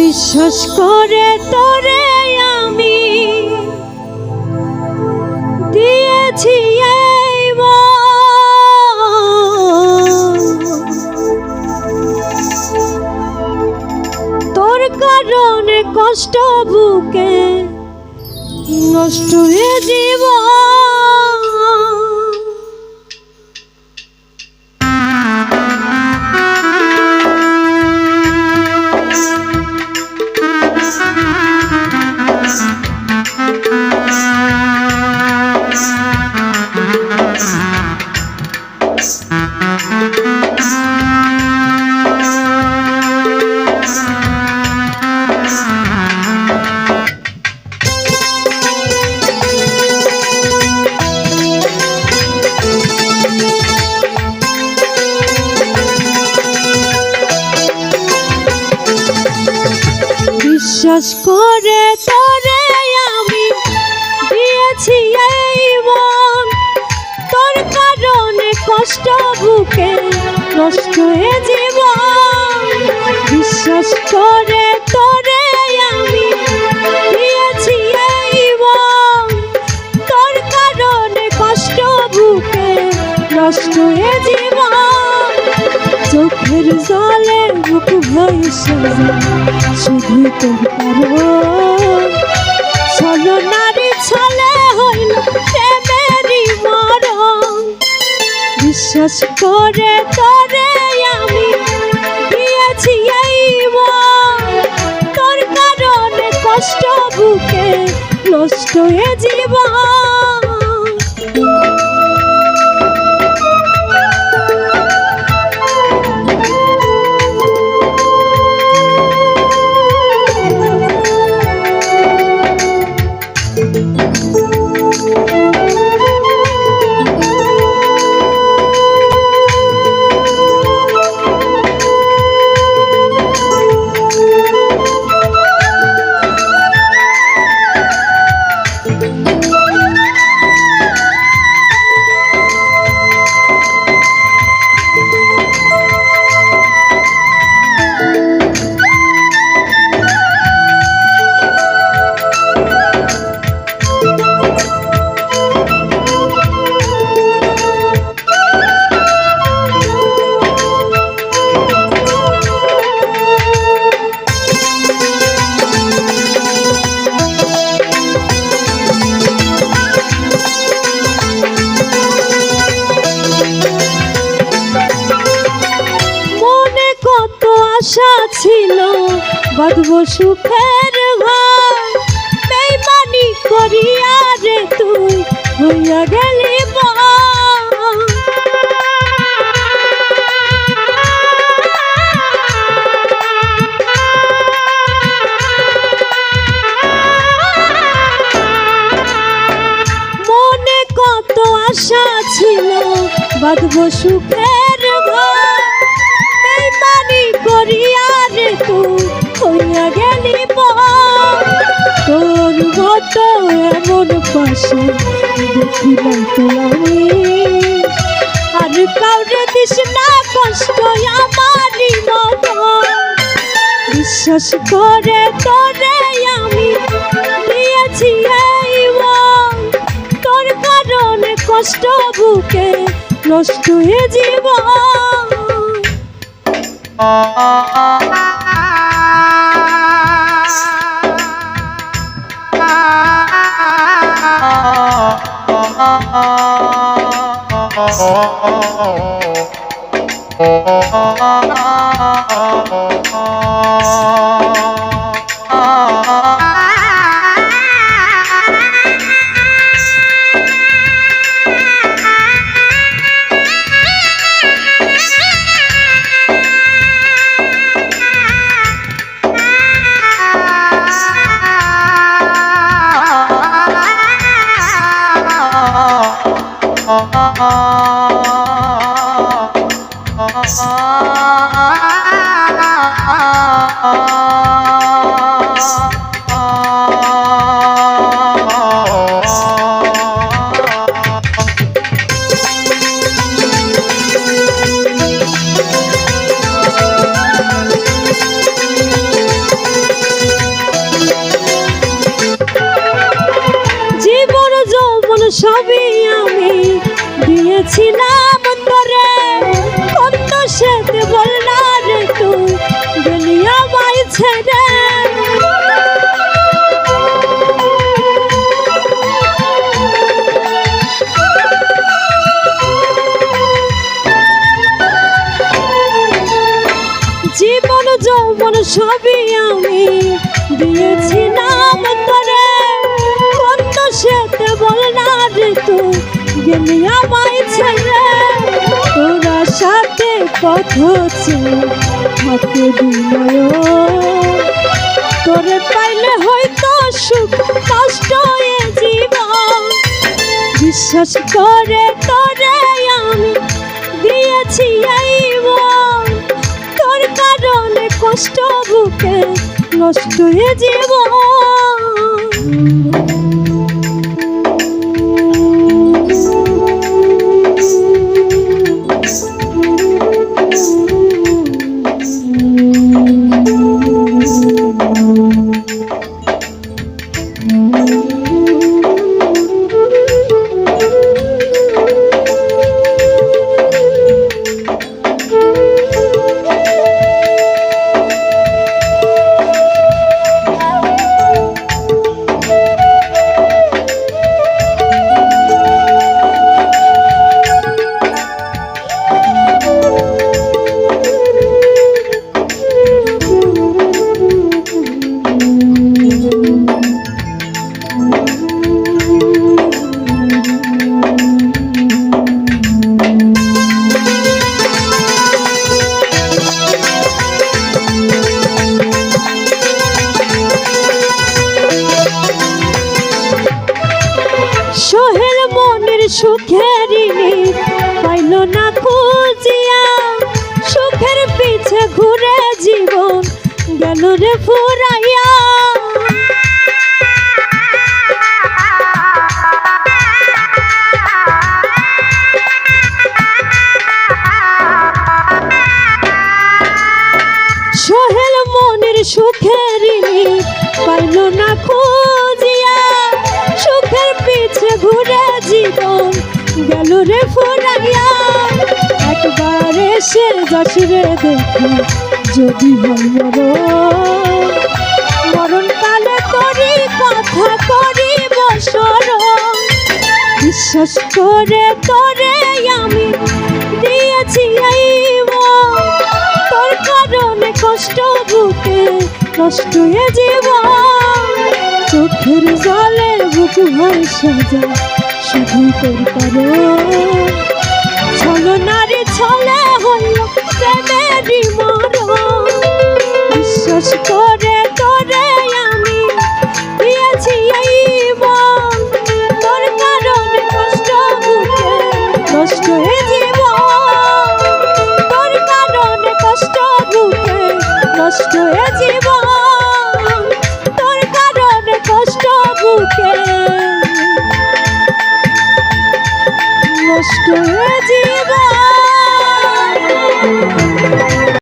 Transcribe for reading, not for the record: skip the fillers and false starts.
বিশ্বাস করে তোরে আমি দিয়েছি এই মন, তোর কারণে কষ্ট বুকে নষ্ট হয়ে জীবন। বিশ্বাস করে তোরে আমি দিয়েছি এই মন, তোর কারণে কষ্ট বুকে নষ্ট হয়ে জীবন। বিশ্বাস করে তোরে আমি দিয়েছি এই মন, তোর কারণে কষ্ট বুকে নষ্ট হয়ে জীবন। চোখের জলে বুক ভেসে শুধু তোর কারণ, ছলনারী ছলে হইল প্রেমেরই মরণ। বিশ্বাস করে তোরে আমি দিয়েছি এই মন, তোর কারণে কষ্ট বুকে নষ্ট হয়ে জীবন। আশা ছিল বাঁধব সুখের ঘর, বেইমানি করিয়া রে তুই হইয়া গেলি মনে কত আশা ছিল বাঁধব সুখের ঘর, বেইমানি করিয়া রে তুই হইয়া গেলি তোর মতো এমন পাশে দেখি নাই তো আমি, আর কাউরে দিস না কষ্ট আমারই মতো। বিশ্বাস করে তোরে আমি দিয়েছি এই মন, তোর কারণে কষ্ট বুকে নষ্ট হয়ে জীবন। দিয়েছিলাম তোরে কত সেতে বল না রে তুই গেলি আমায় ছেড়ে জীবন যৌবন সবই আমি দিয়েছিলাম তোরে কত সেতে বল না রে তুই গেলি আমায় ছেড়ে তোরা সাথে পথ হাতে দিল তোরে পাইলে হয়তো সুখ কষ্ট এ জীবন বিশ্বাস করে তোরে আমি দিয়েছি এই মন তোর কারণে কষ্ট বুকে নষ্ট এ জীবন সোহেল মনের সুখের পাইল না খুঁজিয়া সুখের পিছে ঘুরে জীবন গেল রে ফুরাইয়া সোহেল মনের সুখের পাইল না খুঁজিয়া সুখের পিছে ঘুরে জীবন গেল রে ফুরাইয়া একবার এসে যাস রে দেখি যদি হয় মরণ কালে করি কথা করি বসর বিশ্বাস করে তোরে আমি দিয়েছি এই মন তোর কারণে কষ্ট বুকে কষ্ট এ জীবন চোখের জলে বুক ভরে সাজা শুধু তোর কারণ ছলো নারী ছলে হল প্রেমেরই মরণ বিশ্বাস করে তোরে আমি দিয়েছি এই মন তোর কারণে কষ্ট বুকে কষ্ট এ জীবন তোর কারণে কষ্ট বুকে কষ্ট এ জীবন তোর কারণে কষ্ট বুকে নষ্ট হয়ে